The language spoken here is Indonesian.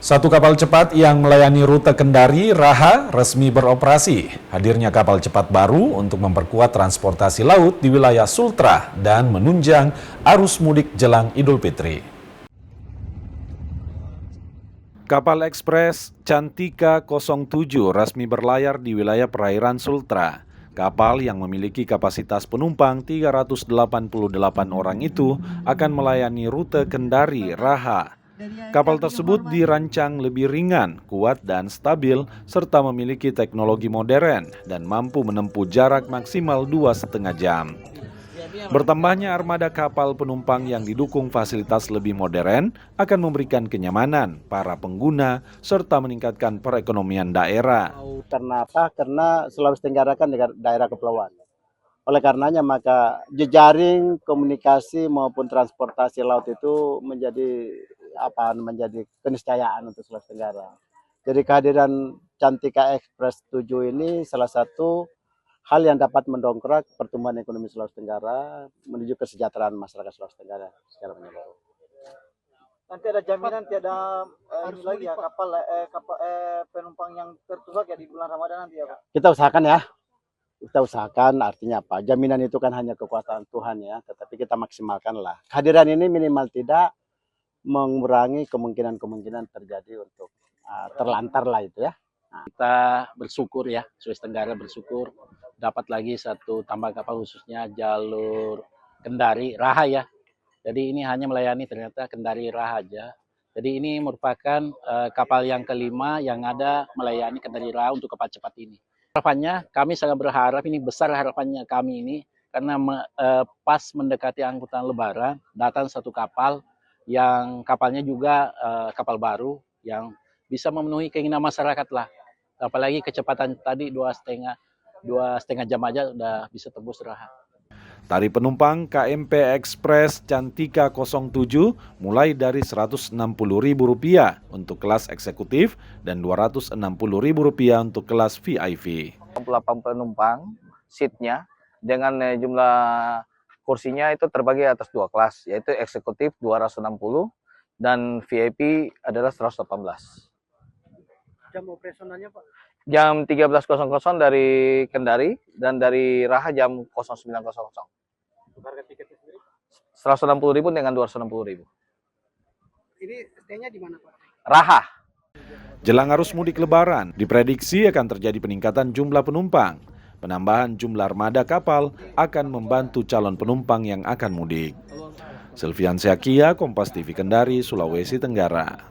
Satu kapal cepat yang melayani rute Kendari, Raha resmi beroperasi. Hadirnya kapal cepat baru untuk memperkuat transportasi laut di wilayah Sultra dan menunjang arus mudik jelang Idul Fitri. Kapal ekspres Cantika 07 resmi berlayar di wilayah perairan Sultra. Kapal yang memiliki kapasitas penumpang 388 orang itu akan melayani rute Kendari, Raha. Kapal tersebut dirancang lebih ringan, kuat dan stabil, serta memiliki teknologi modern dan mampu menempuh jarak maksimal 2,5 jam. Bertambahnya armada kapal penumpang yang didukung fasilitas lebih modern akan memberikan kenyamanan para pengguna serta meningkatkan perekonomian daerah. Karena apa? Karena Sulawesi Tenggara kan daerah kepulauan. Oleh karenanya maka jejaring komunikasi maupun transportasi laut itu menjadi keniscayaan untuk Sulawesi Tenggara. Jadi kehadiran Cantika Express 7 ini salah satu hal yang dapat mendongkrak pertumbuhan ekonomi Sulawesi Tenggara menuju kesejahteraan masyarakat Sulawesi Tenggara secara menyeluruh. Nanti ada jaminan tiada lagi ya kapal penumpang yang tertunggang ya di bulan Ramadan nanti ya Pak? Kita usahakan ya. Kita usahakan artinya apa? Jaminan itu kan hanya kekuasaan Tuhan ya, tetapi kita maksimalkanlah. Kehadiran ini minimal tidak mengurangi kemungkinan terjadi untuk terlantar lah itu ya. Kita bersyukur ya, Sulawesi Tenggara bersyukur dapat lagi satu tambah kapal khususnya jalur Kendari Raha ya. Jadi ini hanya melayani ternyata Kendari Raha aja. Jadi ini merupakan kapal yang kelima yang ada melayani Kendari Raha untuk kapal cepat ini. Harapannya kami sangat berharap, ini besar harapannya kami ini, karena pas mendekati angkutan Lebaran datang satu kapal yang kapalnya juga kapal baru yang bisa memenuhi keinginan masyarakat lah. Apalagi kecepatan tadi 2,5 jam aja udah bisa tembus Raha. Tarif penumpang KMP Express Cantika 07 mulai dari Rp160.000 untuk kelas eksekutif dan Rp260.000 untuk kelas VIP. 8 penumpang seatnya dengan jumlah kursinya itu terbagi atas dua kelas, yaitu eksekutif 260 dan VIP adalah 118. Jam operasionalnya Pak? Jam 13.00 dari Kendari dan dari Raha jam 09.00. Harga tiketnya sendiri? 160.000 dengan 260.000. Ini stay-nya di mana Pak? Raha. Jelang arus mudik Lebaran, diprediksi akan terjadi peningkatan jumlah penumpang. Penambahan jumlah armada kapal akan membantu calon penumpang yang akan mudik. Selvian Seakia, Kompas TV Kendari, Sulawesi Tenggara.